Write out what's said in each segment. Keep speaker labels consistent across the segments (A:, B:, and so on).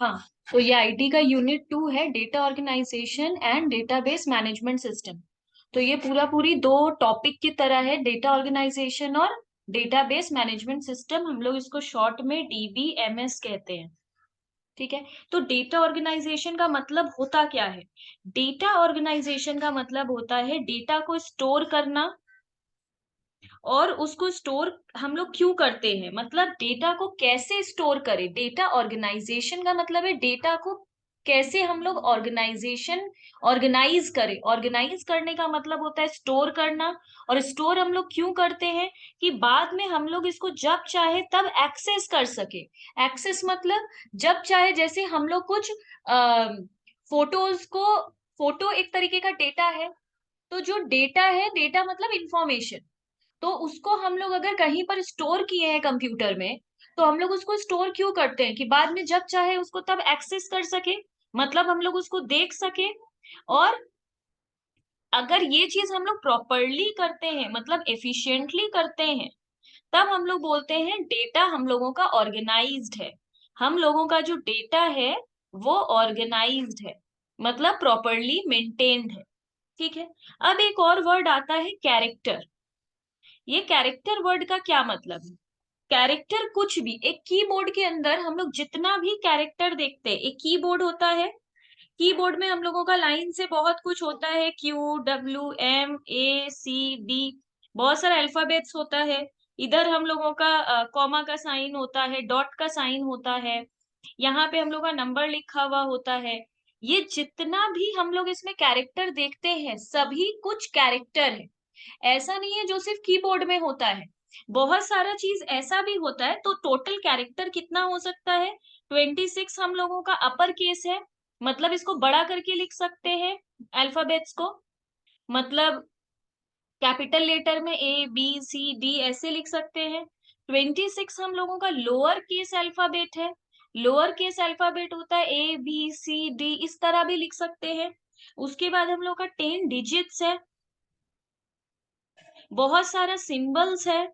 A: हाँ, तो ये आईटी का यूनिट 2 है, data organisation and database management system. तो ये पूरा पूरी दो टॉपिक की तरह है, डेटा ऑर्गेनाइजेशन और डेटाबेस मैनेजमेंट सिस्टम। हम लोग इसको शॉर्ट में डीबीएमएस कहते हैं। ठीक है। तो डेटा ऑर्गेनाइजेशन का मतलब होता क्या है? डेटा ऑर्गेनाइजेशन का मतलब होता है डेटा को स्टोर करना। और उसको स्टोर हम लोग क्यों करते हैं, मतलब डेटा को कैसे स्टोर करें। डेटा ऑर्गेनाइजेशन का मतलब है डेटा को कैसे हम लोग ऑर्गेनाइज करें। ऑर्गेनाइज करने का मतलब होता है स्टोर करना। और स्टोर हम लोग क्यों करते हैं? कि बाद में हम लोग इसको जब चाहे तब एक्सेस कर सके। एक्सेस मतलब जब चाहे, जैसे हम लोग कुछ फोटोज को, फोटो एक तरीके का डेटा है। तो जो डेटा है, डेटा मतलब इंफॉर्मेशन, तो उसको हम लोग अगर कहीं पर स्टोर किए हैं कंप्यूटर में, तो हम लोग उसको स्टोर क्यों करते हैं? कि बाद में जब चाहे उसको तब एक्सेस कर सके, मतलब हम लोग उसको देख सके। और अगर ये चीज हम लोग प्रॉपरली करते हैं, मतलब एफिशिएंटली करते हैं, तब हम लोग बोलते हैं डेटा हम लोगों का ऑर्गेनाइज्ड है। हम लोगों का जो डेटा है वो ऑर्गेनाइज्ड है, मतलब प्रॉपरली मेंटेन्ड है। ठीक है। अब एक और वर्ड आता है कैरेक्टर। ये कैरेक्टर वर्ड का क्या मतलब है? कैरेक्टर कुछ भी, एक कीबोर्ड के अंदर हम लोग जितना भी कैरेक्टर देखते हैं, एक कीबोर्ड होता है। कीबोर्ड में हम लोगों का लाइन से बहुत कुछ होता है, QWMACD, बहुत सारा अल्फाबेट्स होता है। इधर हम लोगों का कॉमा का साइन होता है, डॉट का साइन होता है, यहाँ पे हम लोग का नंबर लिखा हुआ होता है। ये जितना भी हम लोग इसमें कैरेक्टर देखते हैं, सभी कुछ कैरेक्टर है। ऐसा नहीं है जो सिर्फ कीबोर्ड में होता है, बहुत सारा चीज ऐसा भी होता है। तो टोटल कैरेक्टर कितना हो सकता है? 26 हम लोगों का अपर केस है, मतलब इसको बड़ा करके लिख सकते हैं अल्फाबेट्स को। मतलब कैपिटल लेटर में ABCD ऐसे लिख सकते हैं। 26 हम लोगों का लोअर केस अल्फाबेट है। लोअर केस अल्फाबेट होता है ABCD, इस तरह भी लिख सकते हैं। उसके बाद हम लोग का 10 डिजिट्स है, बहुत सारा सिंबल्स है,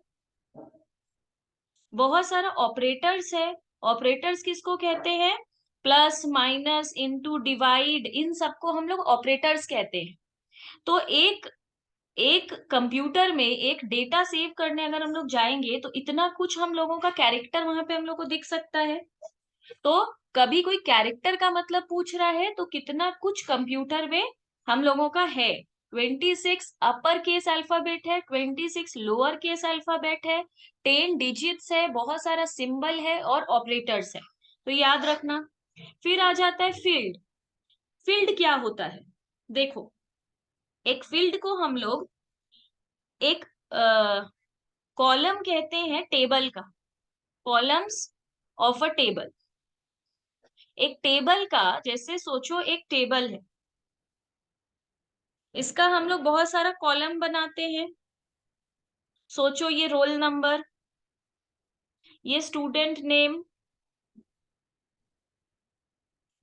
A: बहुत सारा ऑपरेटर्स है। ऑपरेटर्स किसको कहते हैं? प्लस, माइनस, इनटू, डिवाइड, इन सबको हम लोग ऑपरेटर्स कहते हैं। तो एक एक कंप्यूटर में एक डेटा सेव करने अगर हम लोग जाएंगे, तो इतना कुछ हम लोगों का कैरेक्टर वहां पे हम लोग को दिख सकता है। तो कभी कोई कैरेक्टर का मतलब पूछ रहा है, तो कितना कुछ कंप्यूटर में हम लोगों का है। 26 अपर केस अल्फाबेट है, 26 लोअर केस अल्फाबेट है, 10 डिजिट्स है, बहुत सारा सिंबल है और ऑपरेटर्स है। तो याद रखना। फिर आ जाता है फील्ड। फील्ड क्या होता है? देखो, एक फील्ड को हम लोग एक कॉलम कहते हैं टेबल का। Columns of a table. एक टेबल का, जैसे सोचो एक टेबल है, इसका हम लोग बहुत सारा कॉलम बनाते हैं। सोचो ये रोल नंबर, ये स्टूडेंट नेम,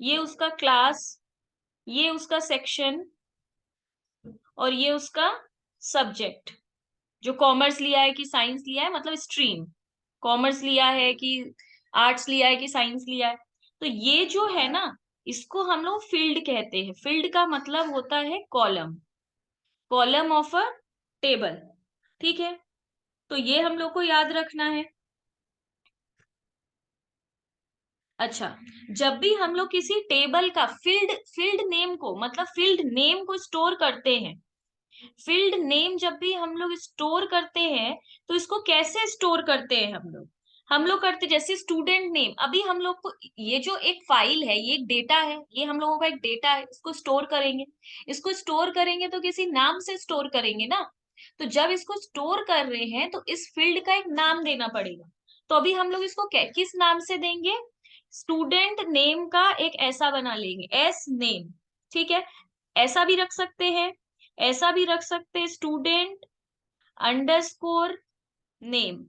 A: ये उसका क्लास, ये उसका सेक्शन, और ये उसका सब्जेक्ट। जो कॉमर्स लिया है कि साइंस लिया है, मतलब स्ट्रीम, कॉमर्स लिया है कि आर्ट्स लिया है कि साइंस लिया है। तो ये जो है ना, इसको हम लोग फील्ड कहते हैं। फील्ड का मतलब होता है column, column of a table. ठीक है। तो ये हम लोग को याद रखना है। अच्छा, जब भी हम लोग किसी टेबल का फील्ड फील्ड नेम को, मतलब फील्ड नेम को स्टोर करते हैं, फील्ड नेम जब भी हम लोग स्टोर करते हैं, तो इसको कैसे स्टोर करते हैं हम लोग? हम लोग करते जैसे स्टूडेंट नेम, अभी हम लोग को ये जो एक फाइल है, ये एक डेटा है, ये हम लोगों का एक डेटा है, इसको स्टोर करेंगे। इसको स्टोर करेंगे तो किसी नाम से स्टोर करेंगे ना। तो जब इसको स्टोर कर रहे हैं, तो इस फील्ड का एक नाम देना पड़ेगा। तो अभी हम लोग इसको किस नाम से देंगे? स्टूडेंट नेम का एक ऐसा बना लेंगे, एस नेम। ठीक है। ऐसा भी रख सकते हैं, ऐसा भी रख सकते हैं, स्टूडेंट अंडरस्कोर नेम।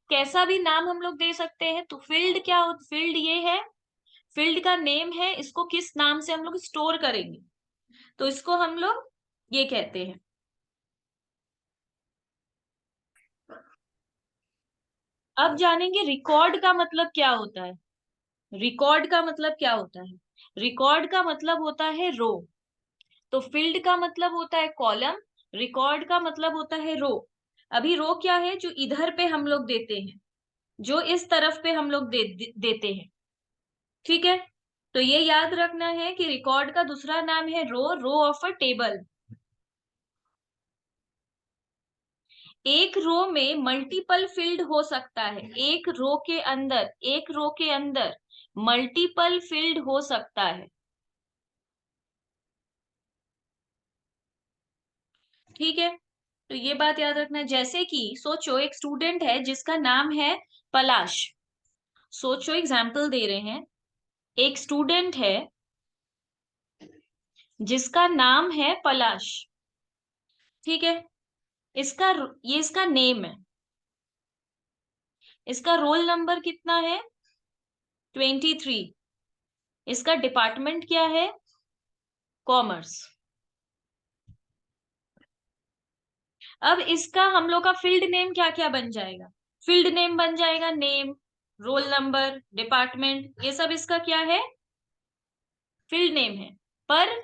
A: कैसा भी नाम हम लोग दे सकते हैं। तो फील्ड क्या हो, फील्ड ये है, फील्ड का नेम है, इसको किस नाम से हम लोग स्टोर करेंगे, तो इसको हम लोग ये कहते हैं। अब जानेंगे रिकॉर्ड का मतलब क्या होता है। रिकॉर्ड का मतलब क्या होता है? रिकॉर्ड का मतलब होता है रो। तो फील्ड का मतलब होता है कॉलम, रिकॉर्ड का मतलब होता है रो। अभी रो क्या है? जो इधर पे हम लोग देते हैं, जो इस तरफ पे हम लोग देते हैं। ठीक है, तो ये याद रखना है कि रिकॉर्ड का दूसरा नाम है रो, रो ऑफ अ टेबल। एक रो में मल्टीपल फील्ड हो सकता है, एक रो के अंदर मल्टीपल फील्ड हो सकता है। ठीक है, तो ये बात याद रखना है। जैसे कि सोचो एक स्टूडेंट है जिसका नाम है पलाश। सोचो एग्जाम्पल दे रहे हैं, एक स्टूडेंट है जिसका नाम है पलाश। ठीक है, इसका ये इसका नेम है। इसका रोल नंबर कितना है? 23। इसका डिपार्टमेंट क्या है? कॉमर्स। अब इसका हम लोग का फील्ड नेम क्या क्या बन जाएगा? फील्ड नेम बन जाएगा नेम, रोल नंबर, डिपार्टमेंट, ये सब इसका क्या है? फील्ड नेम है। पर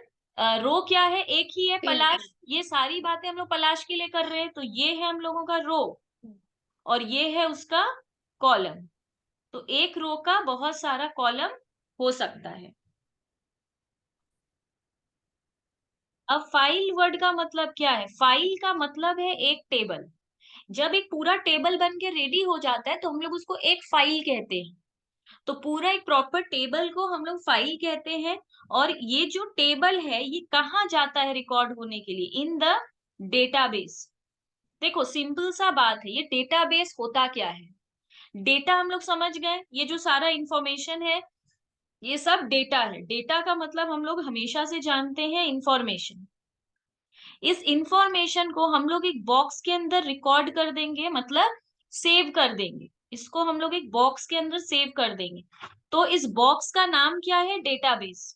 A: रो क्या है? एक ही है, पलाश। ये सारी बातें हम लोग पलाश के लिए कर रहे हैं, तो ये है हम लोगों का रो और ये है उसका कॉलम। तो एक रो का बहुत सारा कॉलम हो सकता है। अब फाइल वर्ड का मतलब क्या है? फाइल का मतलब है एक टेबल। जब एक पूरा टेबल बन के रेडी हो जाता है तो हम लोग उसको एक फाइल कहते हैं। तो पूरा एक प्रॉपर टेबल को हम लोग फाइल कहते हैं। और ये जो टेबल है ये कहाँ जाता है रिकॉर्ड होने के लिए? In the database. देखो सिंपल सा बात है, ये डेटाबेस होता क्या है? डेटा हम लोग समझ गए, ये जो सारा इंफॉर्मेशन है ये सब डेटा है। डेटा का मतलब हम लोग हमेशा से जानते हैं इंफॉर्मेशन। इस इंफॉर्मेशन को हम लोग एक बॉक्स के अंदर रिकॉर्ड कर देंगे, मतलब सेव कर देंगे। इसको हम लोग एक बॉक्स के अंदर सेव कर देंगे। तो इस बॉक्स का नाम क्या है? डेटाबेस।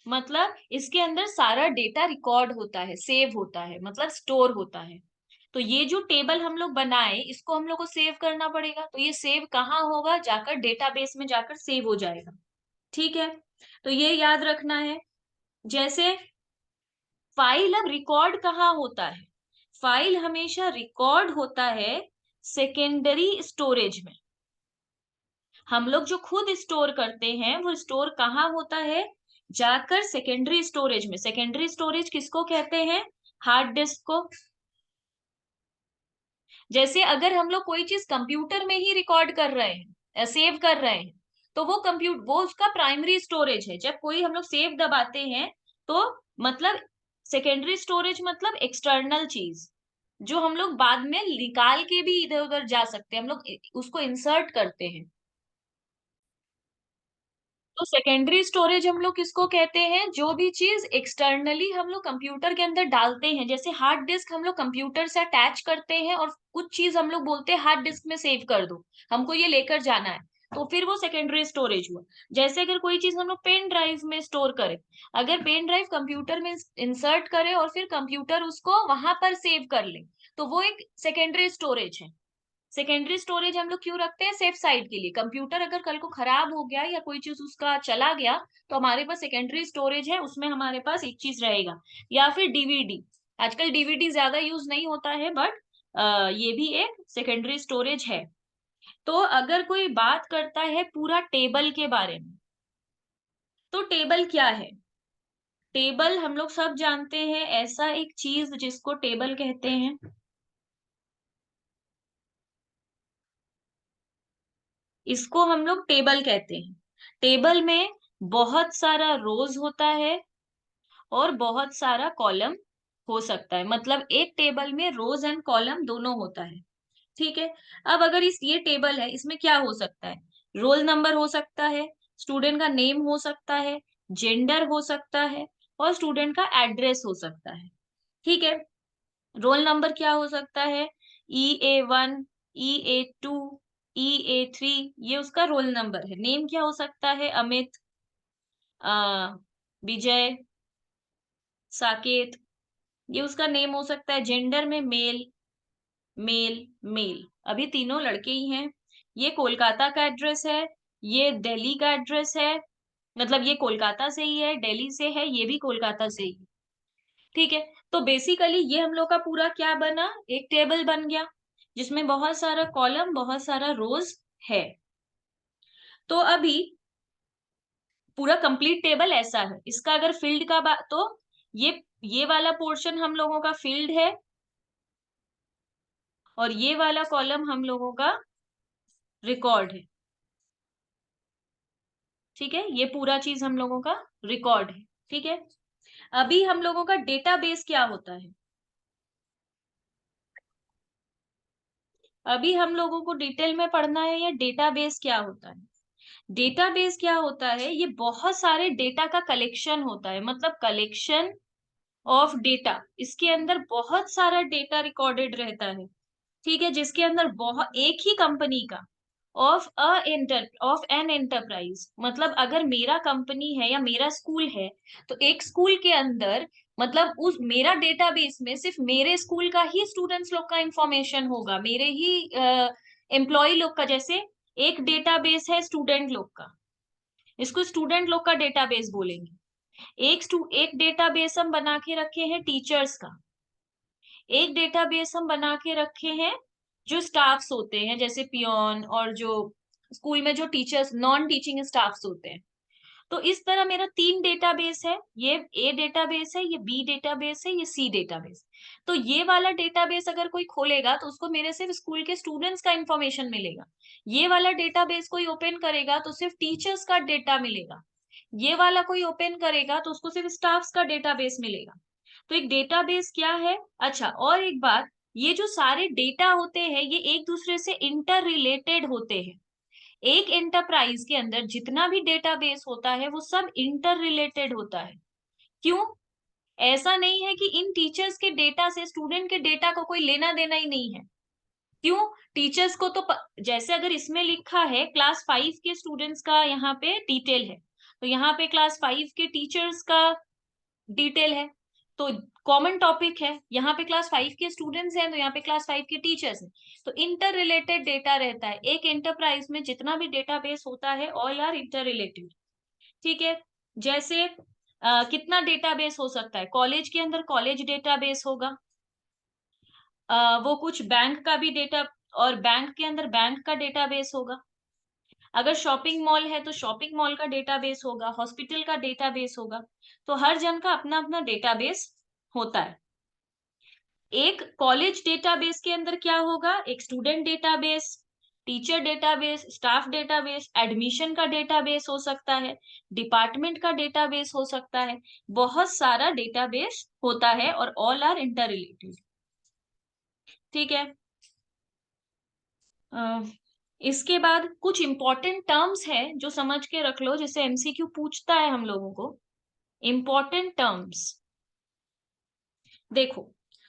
A: मतलब इसके अंदर सारा डेटा रिकॉर्ड होता है, सेव होता है, मतलब स्टोर होता है। तो ये जो टेबल हम लोग बनाए इसको हम लोग को सेव करना पड़ेगा। तो ये सेव कहाँ होगा? जाकर डेटाबेस में जाकर सेव हो जाएगा। ठीक है, तो ये याद रखना है। जैसे फाइल अब रिकॉर्ड कहाँ होता है? फाइल हमेशा रिकॉर्ड होता है सेकेंडरी स्टोरेज में। हम लोग जो खुद स्टोर करते हैं वो स्टोर कहाँ होता है? जाकर सेकेंडरी स्टोरेज में। सेकेंडरी स्टोरेज किसको कहते हैं? हार्ड डिस्क को। जैसे अगर हम लोग कोई चीज कंप्यूटर में ही रिकॉर्ड कर रहे हैं, सेव कर रहे हैं, तो वो उसका प्राइमरी स्टोरेज है। जब कोई हम लोग सेव दबाते हैं तो मतलब सेकेंडरी स्टोरेज मतलब एक्सटर्नल चीज, जो हम लोग बाद में निकाल के भी इधर उधर जा सकते हैं, हम लोग उसको इंसर्ट करते हैं। तो सेकेंडरी स्टोरेज हम लोग किसको कहते हैं? जो भी चीज एक्सटर्नली हम लोग कंप्यूटर के अंदर डालते हैं, जैसे हार्ड डिस्क हम लोग कंप्यूटर से अटैच करते हैं और कुछ चीज हम लोग बोलते हैं हार्ड डिस्क में सेव कर दो, हमको ये लेकर जाना है, तो फिर वो सेकेंडरी स्टोरेज हुआ। जैसे अगर कोई चीज हम लोग पेन ड्राइव में स्टोर करें, अगर पेन ड्राइव कंप्यूटर में इंसर्ट करे और फिर कंप्यूटर उसको वहां पर सेव कर ले, तो वो एक सेकेंडरी स्टोरेज है। सेकेंडरी स्टोरेज हम लोग क्यों रखते हैं? सेफ साइड के लिए। कंप्यूटर अगर कल को खराब हो गया या कोई चीज उसका चला गया तो हमारे पास सेकेंडरी स्टोरेज है, उसमें हमारे पास एक चीज रहेगा। या फिर डीवीडी, आजकल डीवीडी ज्यादा यूज नहीं होता है, बट ये भी एक सेकेंडरी स्टोरेज है। तो अगर कोई बात करता है पूरा टेबल के बारे में, तो टेबल क्या है? टेबल हम लोग सब जानते हैं, ऐसा एक चीज जिसको टेबल कहते हैं। इसको हम लोग टेबल कहते हैं। टेबल में बहुत सारा रोज होता है और बहुत सारा कॉलम हो सकता है, मतलब एक टेबल में रोज एंड कॉलम दोनों होता है। ठीक है, अब अगर ये टेबल है, इसमें क्या हो सकता है? रोल नंबर हो सकता है, स्टूडेंट का नेम हो सकता है, जेंडर हो सकता है और स्टूडेंट का एड्रेस हो सकता है। ठीक है, रोल नंबर क्या हो सकता है? EA1, EA2, EA3, ये उसका रोल नंबर है। नेम क्या हो सकता है? अमित, विजय, साकेत, ये उसका नेम हो सकता है। जेंडर में मेल, मेल, मेल, अभी तीनों लड़के ही हैं। ये कोलकाता का एड्रेस है, ये दिल्ली का एड्रेस है, मतलब ये कोलकाता से ही है, दिल्ली से है, ये भी कोलकाता से ही है। ठीक है। तो बेसिकली ये हम लोग का पूरा क्या बना, एक टेबल बन गया जिसमें बहुत सारा कॉलम, बहुत सारा रोज है। तो अभी पूरा कंप्लीट टेबल ऐसा है। इसका अगर फील्ड का बात, तो ये वाला पोर्शन हम लोगों का फील्ड है, और ये वाला कॉलम हम लोगों का रिकॉर्ड है। ठीक है, ये पूरा चीज हम लोगों का रिकॉर्ड है। ठीक है। अभी हम लोगों का डेटाबेस क्या होता है, अभी हम लोगों को डिटेल में पढ़ना है, ये डेटाबेस क्या होता है। डेटाबेस क्या होता है, ये बहुत सारे डेटा का कलेक्शन होता है, मतलब कलेक्शन ऑफ डेटा। इसके अंदर बहुत सारा डेटा रिकॉर्डेड रहता है। ठीक है, जिसके अंदर बहुत, एक ही कंपनी का, ऑफ एन एंटरप्राइज, मतलब अगर मेरा कंपनी है या मेरा स्कूल है, तो एक स्कूल के अंदर, मतलब उस मेरा डेटाबेस में सिर्फ मेरे स्कूल का ही स्टूडेंट्स लोग का इंफॉर्मेशन होगा, मेरे ही एम्प्लॉय लोग का। जैसे एक डेटाबेस है स्टूडेंट लोग का, इसको स्टूडेंट लोग का डेटाबेस बोलेंगे। एक डेटाबेस हम बना के रखे हैं टीचर्स का। एक डेटाबेस हम बना के रखे हैं जो स्टाफ्स होते हैं, जैसे पियोन, और जो स्कूल में जो टीचर्स, नॉन टीचिंग स्टाफ्स होते हैं। तो इस तरह मेरा 3 डेटाबेस है, ये ए डेटाबेस है, ये बी डेटाबेस है, ये सी डेटाबेस। तो ये वाला डेटाबेस अगर कोई खोलेगा तो उसको मेरे सिर्फ स्कूल के स्टूडेंट्स का इंफॉर्मेशन मिलेगा। ये वाला डेटाबेस कोई ओपन करेगा तो सिर्फ टीचर्स का डेटा मिलेगा। ये वाला कोई ओपन करेगा तो उसको सिर्फ स्टाफ्स का डेटाबेस मिलेगा। तो एक डेटाबेस क्या है। अच्छा, और एक बात, ये जो सारे डेटा होते हैं ये एक दूसरे से इंटर रिलेटेड होते हैं। एक एंटरप्राइज के अंदर जितना भी डेटाबेस होता है वो सब इंटर रिलेटेड होता है। क्यों? ऐसा नहीं है कि इन टीचर्स के डेटा से स्टूडेंट के डेटा को कोई लेना देना ही नहीं है। क्यों? टीचर्स को तो जैसे अगर इसमें लिखा है क्लास 5 के स्टूडेंट्स का यहाँ पे डिटेल है, तो यहाँ पे क्लास 5 के टीचर्स का डिटेल है। तो कॉमन टॉपिक है, यहाँ पे क्लास 5 के स्टूडेंट्स हैं तो यहाँ पे क्लास 5 के टीचर्स हैं। तो इंटर रिलेटेड डेटा रहता है। एक एंटरप्राइज में जितना भी डेटाबेस होता है ऑल आर इंटर रिलेटेड। ठीक है। जैसे कितना डेटाबेस हो सकता है, कॉलेज के अंदर कॉलेज डेटाबेस होगा, वो कुछ बैंक का भी डेटा, और बैंक के अंदर बैंक का डेटाबेस होगा। अगर शॉपिंग मॉल है तो शॉपिंग मॉल का डेटाबेस होगा, हॉस्पिटल का डेटाबेस होगा। तो हर जन का अपना अपना डेटाबेस होता है। एक कॉलेज डेटाबेस के अंदर क्या होगा, एक student database, teacher database, staff database, admission का डेटाबेस हो सकता है, डिपार्टमेंट का डेटाबेस हो सकता है। बहुत सारा डेटाबेस होता है और ऑल आर इंटर रिलेटेड। ठीक है। अ, इसके बाद कुछ इंपॉर्टेंट टर्म्स है जो समझ के रख लो, जिसे एमसीक्यू पूछता है हम लोगों को। इंपॉर्टेंट टर्म्स देखो,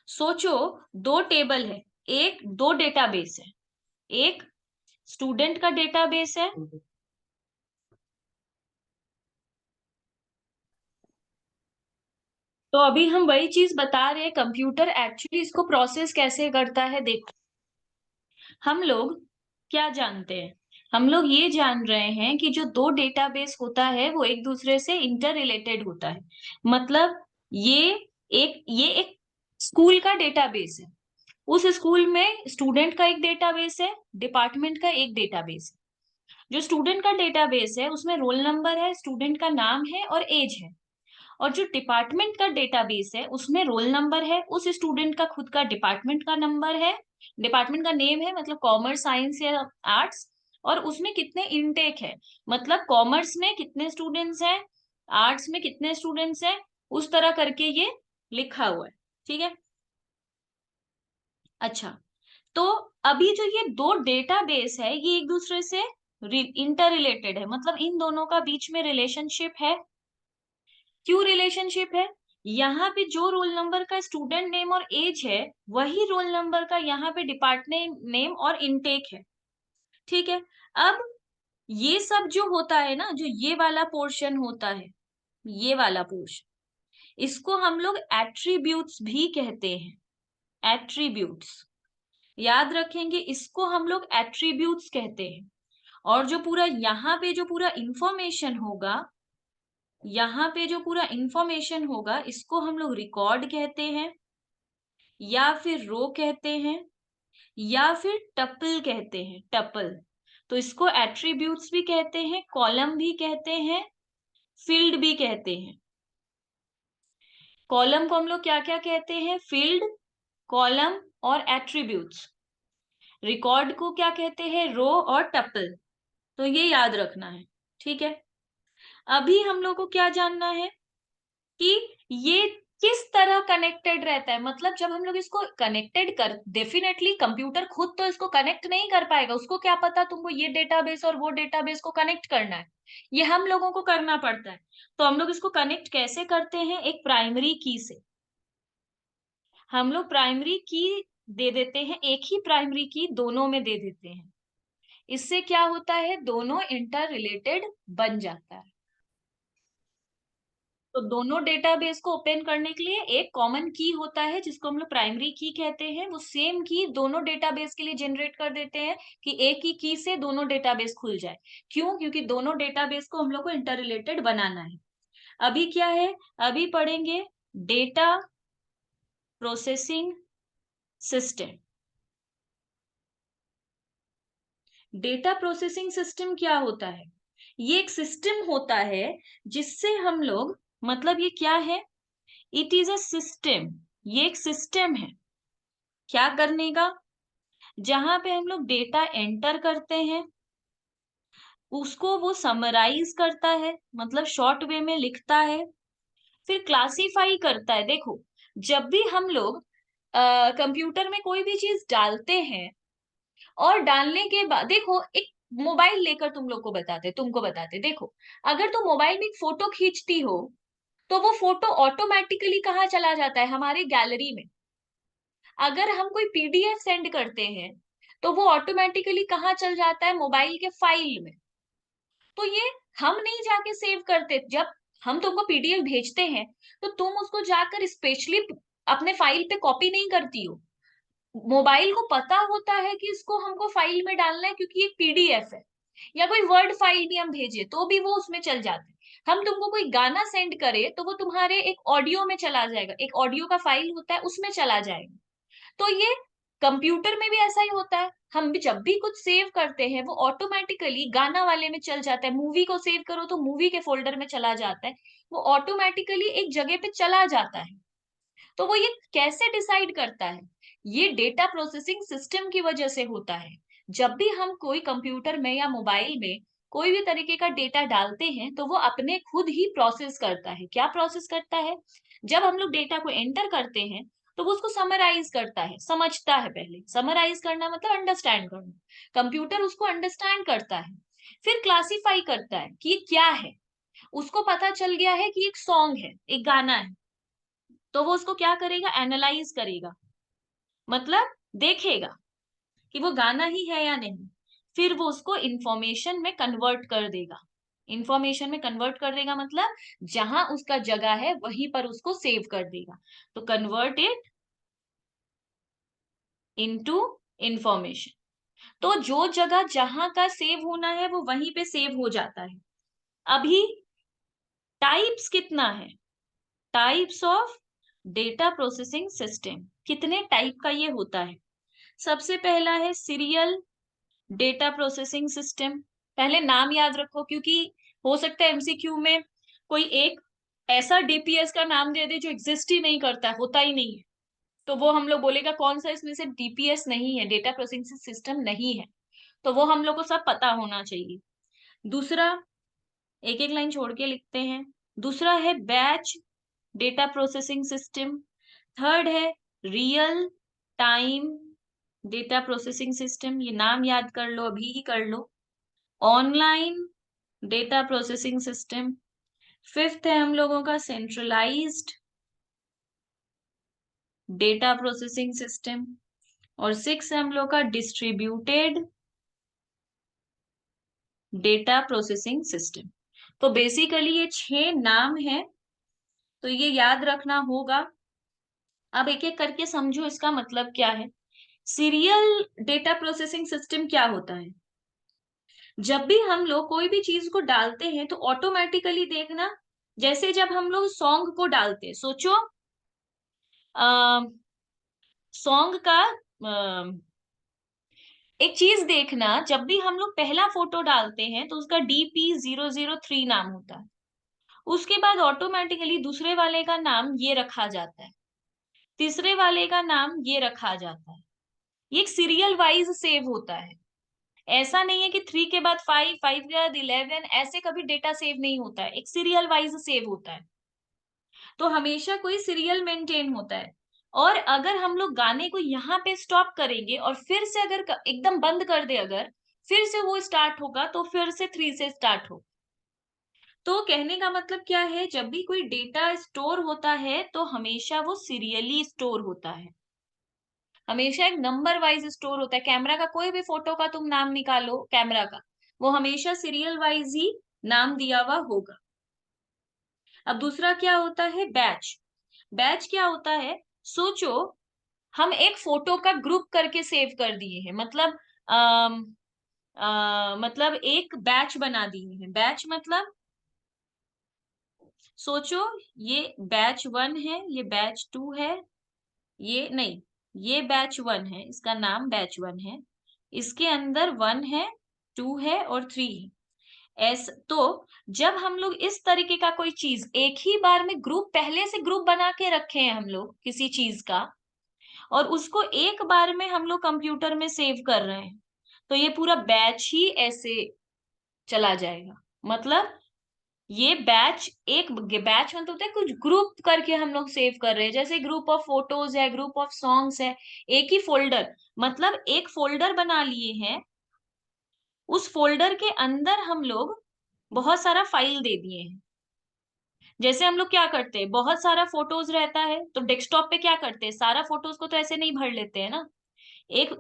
A: सोचो, दो टेबल है, एक दो डेटाबेस है, एक स्टूडेंट का डेटाबेस है, तो अभी हम वही चीज बता रहे हैं, कंप्यूटर एक्चुअली इसको प्रोसेस कैसे करता है। देखो, हम लोग क्या जानते हैं, हम लोग ये जान रहे हैं कि जो दो डेटाबेस होता है वो एक दूसरे से इंटर रिलेटेड होता है। मतलब ये ये एक स्कूल का डेटाबेस है। उस स्कूल में स्टूडेंट का एक डेटाबेस है, डिपार्टमेंट का एक डेटाबेस है। जो स्टूडेंट का डेटाबेस है उसमें रोल नंबर है, स्टूडेंट का नाम है और एज है। और जो डिपार्टमेंट का डेटाबेस है उसमें रोल नंबर है, उस स्टूडेंट का खुद का डिपार्टमेंट का नंबर है, डिपार्टमेंट का नेम है, मतलब कॉमर्स, साइंस या आर्ट्स, और उसमें कितने इनटेक है, मतलब कॉमर्स में कितने स्टूडेंट्स हैं, आर्ट्स में कितने स्टूडेंट्स हैं, उस तरह करके ये लिखा हुआ है। ठीक है। अच्छा, तो अभी जो ये दो डेटाबेस है ये एक दूसरे से इंटर रिलेटेड है, मतलब इन दोनों का बीच में रिलेशनशिप है। क्यों रिलेशनशिप है? यहाँ पे जो रोल नंबर का स्टूडेंट नेम और एज है वही रोल नंबर का यहाँ पे डिपार्टमेंट नेम और इनटेक है। ठीक है। अब ये सब जो होता है ना, जो ये वाला पोर्शन होता है, ये वाला पोर्शन, इसको हम लोग एट्रीब्यूट्स भी कहते हैं। एट्रीब्यूट्स, याद रखेंगे, इसको हम लोग एट्रीब्यूट्स कहते हैं। और जो पूरा यहाँ पे जो पूरा इंफॉर्मेशन होगा, यहाँ पे जो पूरा इंफॉर्मेशन होगा, इसको हम लोग रिकॉर्ड कहते हैं, या फिर रो कहते हैं, या फिर टपल कहते हैं, टपल। तो इसको एट्रीब्यूट्स भी कहते हैं, कॉलम भी कहते हैं, फील्ड भी कहते हैं। कॉलम को हम लोग क्या क्या कहते हैं? फील्ड, कॉलम और एट्रीब्यूट्स। रिकॉर्ड को क्या कहते हैं? रो और टपल। तो ये याद रखना है, ठीक है। अभी हम लोग को क्या जानना है कि ये किस तरह कनेक्टेड रहता है। मतलब जब हम लोग इसको कनेक्टेड कर, डेफिनेटली कंप्यूटर खुद तो इसको कनेक्ट नहीं कर पाएगा, उसको क्या पता तुमको ये डेटाबेस और वो डेटाबेस को कनेक्ट करना है, ये हम लोगों को करना पड़ता है। तो हम लोग इसको कनेक्ट कैसे करते हैं? एक प्राइमरी की से। हम लोग प्राइमरी की दे देते हैं, एक ही प्राइमरी की दोनों में दे देते हैं। इससे क्या होता है? दोनों इंटर रिलेटेड बन जाता है। तो दोनों डेटाबेस को ओपन करने के लिए एक कॉमन की होता है, जिसको हम लोग प्राइमरी की कहते हैं। वो सेम की दोनों डेटाबेस के लिए जनरेट कर देते हैं कि एक ही की से दोनों डेटाबेस खुल जाए। क्यों? क्योंकि दोनों डेटाबेस को हम लोग को इंटर रिलेटेड बनाना है। अभी क्या है? अभी पढ़ेंगे data processing system. Data processing system क्या होता है? ये एक सिस्टम होता है जिससे हम लोग, मतलब ये क्या है? It is a system. ये एक सिस्टम है क्या करने का? जहां पे हम लोग डेटा एंटर करते हैं, उसको वो समराइज करता है, मतलब शॉर्ट वे में लिखता है, फिर क्लासिफाई करता है। देखो, जब भी हम लोग कंप्यूटर में कोई भी चीज डालते हैं, और डालने के बाद देखो, एक मोबाइल लेकर तुमको बताते, देखो, अगर तुम मोबाइल में एक फोटो खींचती हो, तो वो फोटो ऑटोमेटिकली कहाँ चला जाता है? हमारे गैलरी में। अगर हम कोई पीडीएफ सेंड करते हैं, तो वो ऑटोमेटिकली कहाँ चल जाता है? मोबाइल के फाइल में। तो ये हम नहीं जाके सेव करते। जब हम तुमको पीडीएफ भेजते हैं, तो तुम उसको जाकर स्पेशली अपने फाइल पे कॉपी नहीं करती हो। मोबाइल को पता होता है कि इसको हमको फाइल में डालना है, क्योंकि एक पीडीएफ है, या कोई वर्ड फाइल भी हम भेजे तो भी वो उसमें चल जाते हैं। हम तुमको कोई गाना सेंड करे, तो वो तुम्हारे एक ऑडियो में चला जाएगा, एक ऑडियो का फाइल होता है, उसमें चला जाएगा। तो ये कंप्यूटर में भी ऐसा ही होता है। हम भी जब भी कुछ सेव करते हैं, वो ऑटोमेटिकली गाना वाले में चल जाता है। मूवी को सेव करो तो मूवी के फोल्डर में चला जाता है, वो ऑटोमेटिकली एक जगह पे चला जाता है। तो वो ये कैसे डिसाइड करता है? ये डेटा प्रोसेसिंग सिस्टम की वजह से होता है। जब भी हम कोई कंप्यूटर में या मोबाइल में कोई भी तरीके का डेटा डालते हैं, तो वो अपने खुद ही प्रोसेस करता है। क्या प्रोसेस करता है? जब हम लोग डेटा को एंटर करते हैं, तो वो उसको समराइज करता है, समझता है। पहले समराइज करना मतलब अंडरस्टैंड करना। कंप्यूटर उसको अंडरस्टैंड करता है, फिर क्लासिफाई करता है कि ये क्या है। उसको पता चल गया है कि एक सॉन्ग है, एक गाना है, तो वो उसको क्या करेगा? एनालाइज करेगा, मतलब देखेगा कि वो गाना ही है या नहीं। फिर वो उसको इंफॉर्मेशन में कन्वर्ट कर देगा। इंफॉर्मेशन में कन्वर्ट कर देगा मतलब जहां उसका जगह है वहीं पर उसको सेव कर देगा। तो कन्वर्ट इट इनटू इंफॉर्मेशन। तो जो जगह जहां का सेव होना है, वो वहीं पे सेव हो जाता है। अभी टाइप्स कितना है? Types of data processing system, कितने टाइप का ये होता है? सबसे पहला है सीरियल डेटा प्रोसेसिंग सिस्टम। पहले नाम याद रखो, क्योंकि हो सकता है एमसीक्यू में कोई एक ऐसा डीपीएस का नाम दे दे जो एग्जिस्ट ही नहीं करता, होता ही नहीं है। तो वो हम लोग बोलेगा कौन सा इसमें से डीपीएस नहीं है, डेटा प्रोसेसिंग सिस्टम नहीं है। तो वो हम लोग को सब पता होना चाहिए। दूसरा, एक एक लाइन छोड़ के लिखते हैं। दूसरा है batch data processing system. Third है real time data processing system, ये नाम याद कर लो, अभी ही कर लो। Online data processing system. Fifth है हम लोगों का सेंट्रलाइज्ड डेटा प्रोसेसिंग सिस्टम। और सिक्स है हम लोग का डिस्ट्रीब्यूटेड डेटा प्रोसेसिंग सिस्टम। तो बेसिकली ये 6 नाम है, तो ये याद रखना होगा। अब एक एक करके समझो इसका मतलब क्या है। सीरियल डेटा प्रोसेसिंग सिस्टम क्या होता है? जब भी हम लोग कोई भी चीज को डालते हैं तो ऑटोमेटिकली देखना, जैसे जब हम लोग सॉन्ग को डालते हैं, सोचो सॉन्ग का एक चीज देखना, जब भी हम लोग पहला फोटो डालते हैं तो उसका DP003 नाम होता है। उसके बाद ऑटोमेटिकली दूसरे वाले का नाम ये रखा जाता है, तीसरे वाले का नाम ये रखा जाता है। ये एक सीरियल वाइज सेव होता है। ऐसा नहीं है कि 3 के बाद 5, 5 के बाद 11, ऐसे कभी डेटा सेव नहीं होता है, एक सीरियल वाइज सेव होता है। तो हमेशा कोई सीरियल मेंटेन होता है। और अगर हम लोग गाने को यहाँ पे स्टॉप करेंगे और फिर से अगर एकदम बंद कर दे, अगर फिर से वो स्टार्ट होगा तो फिर से 3 से स्टार्ट हो। तो कहने का मतलब क्या है, जब भी कोई डेटा स्टोर होता है तो हमेशा वो सीरियली स्टोर होता है, हमेशा एक नंबर वाइज स्टोर होता है। कैमरा का कोई भी फोटो का तुम नाम निकालो, कैमरा का, वो हमेशा सीरियल वाइज ही नाम दिया हुआ होगा। अब दूसरा क्या होता है, बैच। बैच क्या होता है, सोचो हम एक फोटो का ग्रुप करके सेव कर दिए हैं, मतलब मतलब एक बैच बना दिए हैं। बैच मतलब सोचो ये बैच 1 है, ये बैच 2 है, ये नहीं, ये बैच 1 है, इसका नाम बैच 1 है, इसके अंदर 1 है, 2 है और 3 है। ऐस तो जब हम लोग इस तरीके का कोई चीज एक ही बार में ग्रुप, पहले से ग्रुप बना के रखे हैं हम लोग किसी चीज का, और उसको एक बार में हम लोग कंप्यूटर में सेव कर रहे हैं, तो ये पूरा बैच ही ऐसे चला जाएगा। मतलब ये बैच, एक बैच मतलब होता है कुछ ग्रुप करके हम लोग सेव कर रहे हैं, जैसे ग्रुप ऑफ फोटोज है, ग्रुप ऑफ सॉन्ग्स है, एक ही फोल्डर, मतलब एक फोल्डर बना लिए हैं, उस फोल्डर के अंदर हम लोग बहुत सारा फाइल दे दिए हैं। जैसे हम लोग क्या करते हैं, बहुत सारा फोटोज रहता है तो डेस्कटॉप पे क्या करते हैं, सारा फोटोज को तो ऐसे नहीं भर लेते हैं ना, एक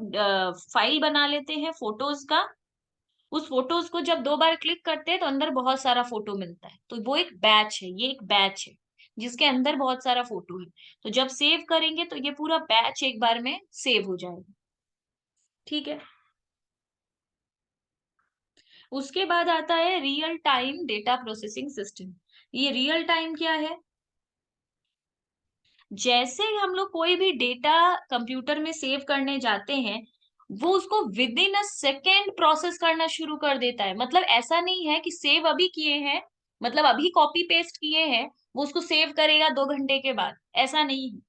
A: फाइल बना लेते हैं फोटोज का। उस फोटोज को जब 2 बार क्लिक करते हैं तो अंदर बहुत सारा फोटो मिलता है, तो वो एक बैच है, ये एक बैच है जिसके अंदर बहुत सारा फोटो है। तो जब सेव करेंगे तो ये पूरा बैच एक बार में सेव हो जाएगा। ठीक है। उसके बाद आता है real time data processing system. ये रियल टाइम क्या है, जैसे ही हम लोग कोई भी डेटा कंप्यूटर में सेव करने जाते हैं, वो उसको with in a second process करना शुरू कर देता है। मतलब ऐसा नहीं है कि सेव अभी किए हैं, मतलब अभी कॉपी पेस्ट किए हैं, वो उसको सेव करेगा 2 घंटे के बाद, ऐसा नहीं है।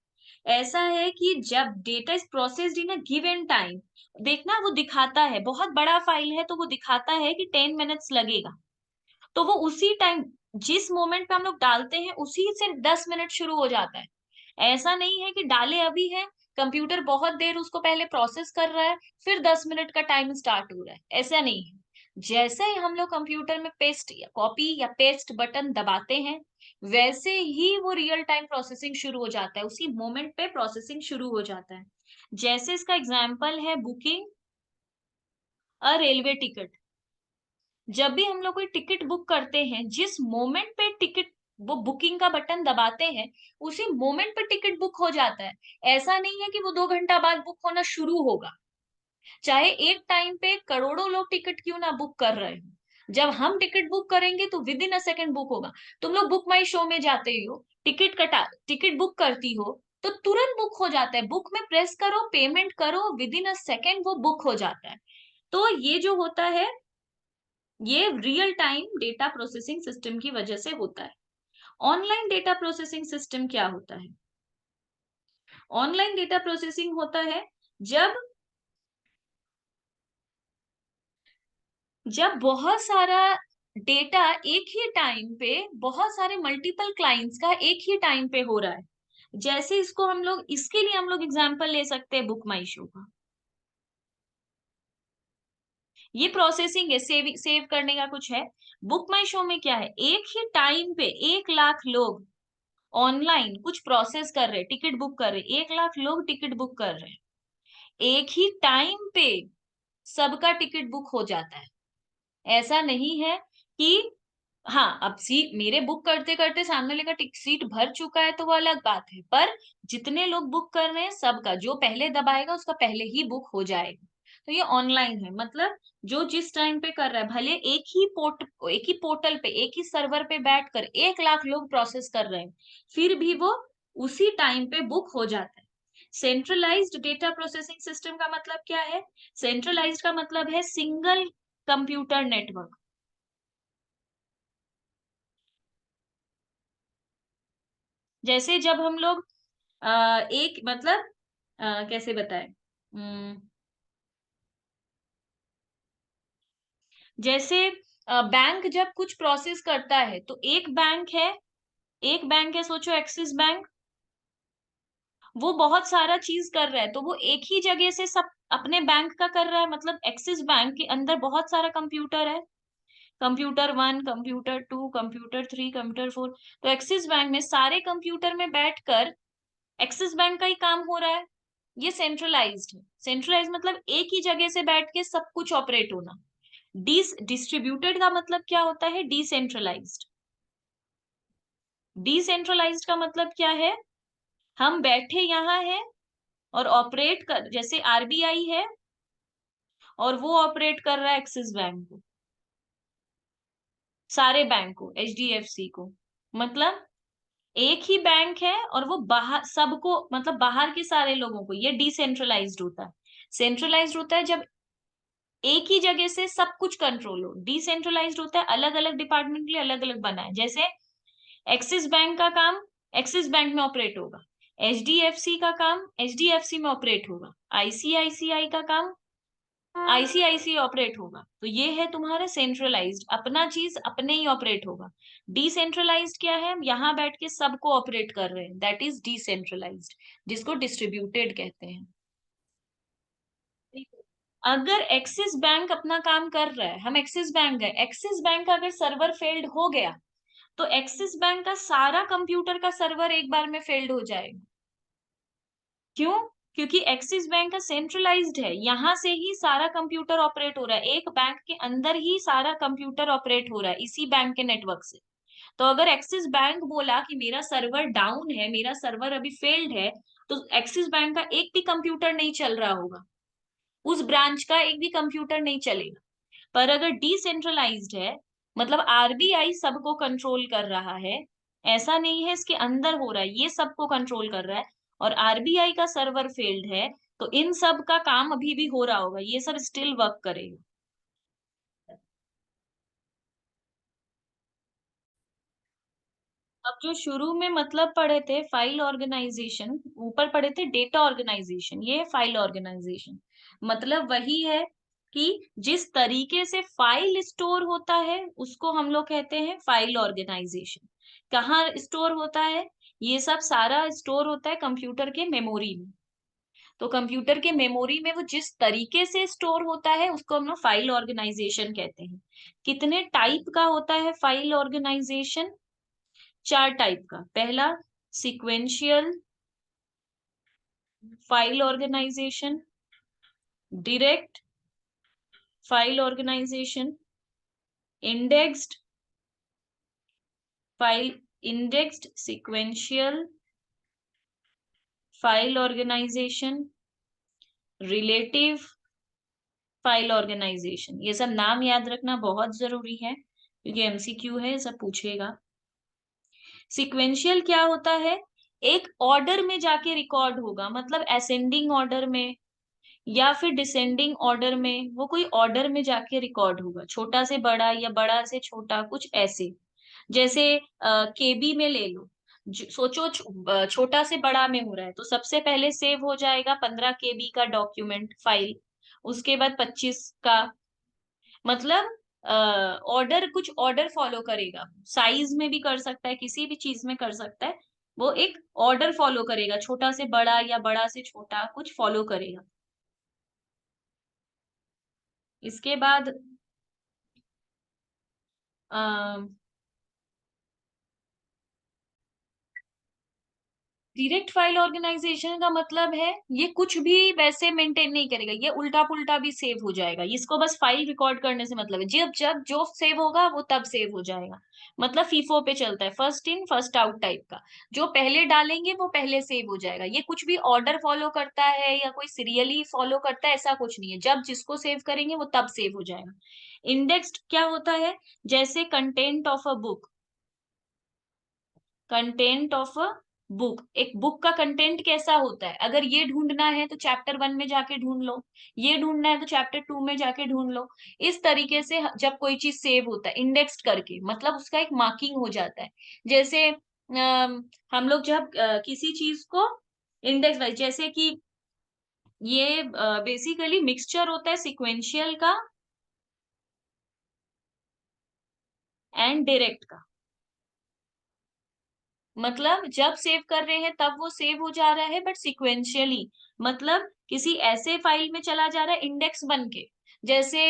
A: ऐसा है कि जब data is processed in a given time, देखना वो दिखाता है, बहुत बड़ा फाइल है तो वो दिखाता है कि 10 मिनट्स लगेगा, तो वो उसी टाइम, जिस मोमेंट पे हम लोग डालते हैं उसी से 10 मिनट शुरू हो जाता है। ऐसा नहीं है कि डाले अभी है, कंप्यूटर बहुत देर उसको पहले प्रोसेस कर रहा है, फिर 10 मिनट का टाइम स्टार्ट हो रहा है, ऐसा नहीं है। जैसे ही हम लोग कंप्यूटर में पेस्ट या कॉपी या पेस्ट बटन दबाते हैं, वैसे ही वो रियल टाइम प्रोसेसिंग शुरू हो जाता है, उसी मोमेंट पे प्रोसेसिंग शुरू हो जाता है। जैसे इसका एग्जाम्पल है बुकिंग अ रेलवे टिकट। जब भी हम लोग कोई टिकट बुक करते हैं, जिस मोमेंट पे टिकट, वो बुकिंग का बटन दबाते हैं, उसी मोमेंट पे टिकट बुक हो जाता है। ऐसा नहीं है कि वो 2 घंटा बाद बुक होना शुरू होगा, चाहे एक टाइम पे करोड़ों लोग टिकट क्यों ना बुक कर रहे हो, जब हम टिकट बुक करेंगे तो with in a second book होगा। तुम लोग बुक माई शो में जाते हो, टिकट बुक करती हो, तो तुरंत बुक हो जाता है, बुक में प्रेस करो, पेमेंट करो, विद इन अ सेकेंड वो बुक हो जाता है। तो ये जो होता है, ये real time data processing system की वजह से होता है। ऑनलाइन डेटा प्रोसेसिंग सिस्टम क्या होता है, ऑनलाइन डेटा प्रोसेसिंग होता है जब जब बहुत सारा डेटा एक ही टाइम पे, बहुत सारे मल्टीपल क्लाइंट्स का एक ही टाइम पे हो रहा है। जैसे इसको हम लोग, इसके लिए हम लोग एग्जांपल ले सकते हैं बुक माई शो का। ये प्रोसेसिंग है, सेव करने का कुछ है। बुक माई शो में क्या है, एक ही टाइम पे 1 लाख लोग ऑनलाइन कुछ प्रोसेस कर रहे, टिकट बुक कर रहे, 1 लाख लोग टिकट बुक कर रहे हैं एक ही टाइम पे, सबका टिकट बुक हो जाता है। ऐसा नहीं है कि हाँ, अब सीट मेरे बुक करते करते सामने वाले का सीट भर चुका है तो वो अलग बात है, पर जितने लोग बुक कर रहे हैं सबका, जो पहले दबाएगा उसका पहले ही बुक हो जाएगा। तो ये ऑनलाइन है, मतलब जो जिस टाइम पे कर रहा है, भले एक ही पोर्टल पे, एक ही सर्वर पे बैठकर 1 लाख लोग प्रोसेस कर रहे हैं, फिर भी वो उसी टाइम पे बुक हो जाता है। सेंट्रलाइज्ड डेटा प्रोसेसिंग सिस्टम का मतलब क्या है? सेंट्रलाइज्ड का मतलब है सिंगल कंप्यूटर नेटवर्क। जैसे जब हम लोग एक मतलब कैसे बताए, जैसे बैंक जब कुछ प्रोसेस करता है तो एक बैंक है, सोचो एक्सिस बैंक, वो बहुत सारा चीज कर रहा है, तो वो एक ही जगह से सब अपने बैंक का कर रहा है। मतलब एक्सिस बैंक के अंदर बहुत सारा कंप्यूटर है, कंप्यूटर 1, कंप्यूटर 2, कंप्यूटर 3, कंप्यूटर 4। तो एक्सिस बैंक में सारे कंप्यूटर में बैठकर एक्सिस बैंक का ही काम हो रहा है। ये सेंट्रलाइज्ड है। सेंट्रलाइज मतलब एक ही जगह से बैठ के सब कुछ ऑपरेट होना। डिस्ट्रीब्यूटेड का मतलब क्या होता है? डिसेंट्रलाइज्ड। डिसेंट्रलाइज्ड का मतलब क्या है? हम बैठे यहाँ हैं और ऑपरेट कर, जैसे आरबीआई है और वो ऑपरेट कर रहा है एक्सिस बैंक को, सारे बैंक को, एचडीएफसी को। मतलब एक ही बैंक है और वो बाहर सबको, मतलब बाहर के सारे लोगों को, ये डिसेंट्रलाइज्ड होता है। सेंट्रलाइज्ड होता है जब एक ही जगह से सब कुछ कंट्रोल हो। डिसेंट्रलाइज्ड होता है अलग अलग डिपार्टमेंट के लिए अलग अलग बना है। जैसे एक्सिस बैंक का काम एक्सिस बैंक में ऑपरेट होगा, एचडीएफसी का काम एचडीएफसी में ऑपरेट होगा, आईसीआईसीआई का काम आईसीआईसी ऑपरेट होगा। तो ये है तुम्हारा सेंट्रलाइज्ड, अपना चीज अपने ही ऑपरेट होगा। डिसेंट्रलाइज्ड क्या है? हम यहाँ बैठ के सबको ऑपरेट कर रहे हैं, दैट इज डिसेंट्रलाइज्ड, जिसको डिस्ट्रीब्यूटेड कहते हैं। अगर एक्सिस बैंक अपना काम कर रहा है, हम एक्सिस बैंक है, एक्सिस बैंक का अगर सर्वर फेल्ड हो गया तो एक्सिस बैंक का सारा कंप्यूटर का सर्वर एक बार में फेल्ड हो जाएगा। क्यों? क्योंकि एक्सिस बैंक का सेंट्रलाइज्ड है, यहां से ही सारा कंप्यूटर ऑपरेट हो रहा है, एक बैंक के अंदर ही सारा कंप्यूटर ऑपरेट हो रहा है इसी बैंक के नेटवर्क से। तो अगर एक्सिस बैंक बोला कि मेरा सर्वर डाउन है, मेरा सर्वर अभी फेल्ड है, तो एक्सिस बैंक का एक भी कंप्यूटर नहीं चल रहा होगा, उस ब्रांच का एक भी कंप्यूटर नहीं चलेगा। पर अगर डिसेंट्रलाइज्ड है, मतलब आरबीआई सबको कंट्रोल कर रहा है, ऐसा नहीं है इसके अंदर हो रहा है, ये सबको कंट्रोल कर रहा है, और आरबीआई का सर्वर फेल्ड है, तो इन सब का काम अभी भी हो रहा होगा, ये सब स्टिल वर्क करेगा। अब जो शुरू में मतलब पढ़े थे फाइल ऑर्गेनाइजेशन, ऊपर पढ़े थे डेटा ऑर्गेनाइजेशन, ये फाइल ऑर्गेनाइजेशन। मतलब वही है कि जिस तरीके से फाइल स्टोर होता है उसको हम लोग कहते हैं फाइल ऑर्गेनाइजेशन। कहाँ स्टोर होता है? ये सब सारा स्टोर होता है कंप्यूटर के मेमोरी में। तो कंप्यूटर के मेमोरी में वो जिस तरीके से स्टोर होता है उसको हम लोग फाइल ऑर्गेनाइजेशन कहते हैं। कितने टाइप का होता है फाइल ऑर्गेनाइजेशन? 4 टाइप का। पहला sequential file organisation, direct file organisation, indexed file indexed sequential file organisation, relative file organisation. ये सब नाम याद रखना बहुत जरूरी है क्योंकि एमसीक्यू है, ये सब पूछेगा। सीक्वेंशियल क्या होता है? एक ऑर्डर में जाके रिकॉर्ड होगा, मतलब असेंडिंग ऑर्डर में या फिर डिसेंडिंग ऑर्डर में, वो कोई ऑर्डर में जाके रिकॉर्ड होगा, छोटा से बड़ा या बड़ा से छोटा, कुछ ऐसे। जैसे केबी में ले लो, सोचो छोटा से बड़ा में हो रहा है तो सबसे पहले सेव हो जाएगा 15 KB का डॉक्यूमेंट फाइल, उसके बाद 25 का, मतलब ऑर्डर, कुछ ऑर्डर फॉलो करेगा, साइज में भी कर सकता है, किसी भी चीज में कर सकता है, वो एक ऑर्डर फॉलो करेगा, छोटा से बड़ा या बड़ा से छोटा कुछ फॉलो करेगा। इसके बाद डायरेक्ट फाइल ऑर्गेनाइजेशन का मतलब है ये कुछ भी वैसे मेंटेन नहीं करेगा, ये उल्टा पुल्टा भी सेव हो जाएगा। इसको बस फाइल रिकॉर्ड करने से मतलब है, जब जब जो सेव होगा वो तब सेव हो जाएगा। मतलब फीफो पे चलता है, first in first out type का। जो पहले डालेंगे वो पहले सेव हो जाएगा। ये कुछ भी ऑर्डर फॉलो करता है या कोई सीरियली फॉलो करता है, ऐसा कुछ नहीं है। जब जिसको सेव करेंगे वो तब सेव हो जाएगा। इंडेक्स्ड क्या होता है? जैसे content of a book, content of a book, एक बुक का कंटेंट कैसा होता है? अगर ये ढूंढना है तो चैप्टर 1 में जाके ढूंढ लो, ये ढूंढना है तो चैप्टर 2 में जाके ढूंढ लो। इस तरीके से जब कोई चीज सेव होता है इंडेक्स्ड करके, मतलब उसका एक मार्किंग हो जाता है। जैसे हम लोग जब किसी चीज को इंडेक्स वाइज, जैसे कि ये बेसिकली मिक्सचर होता है सिक्वेंशियल का एंड डायरेक्ट का। मतलब जब सेव कर रहे हैं तब वो सेव हो जा रहा है, बट सिक्वेंशियली, मतलब किसी ऐसे फाइल में चला जा रहा है इंडेक्स बन के। जैसे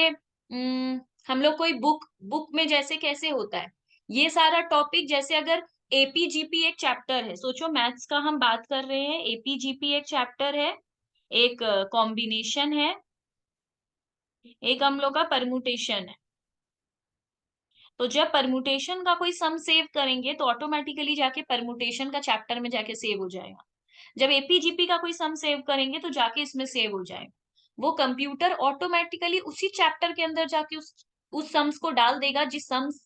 A: हम लोग कोई बुक, बुक में जैसे कैसे होता है ये सारा टॉपिक, जैसे अगर एपीजीपी एक चैप्टर है, सोचो मैथ्स का हम बात कर रहे हैं, एपीजीपी एक चैप्टर है, एक कॉम्बिनेशन है, एक हम लोग का परमुटेशन है। तो जब परमुटेशन का कोई सम सेव करेंगे तो ऑटोमेटिकली जाके परमुटेशन का चैप्टर में जाके सेव हो जाएगा। जब एपीजीपी का कोई सम सेव करेंगे तो जाके इसमें सेव हो जाएगा। वो कंप्यूटर ऑटोमेटिकली उसी चैप्टर के अंदर जाके उस सम्स को डाल देगा, जिस सम्स,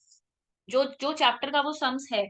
A: जो जो चैप्टर का वो सम्स है,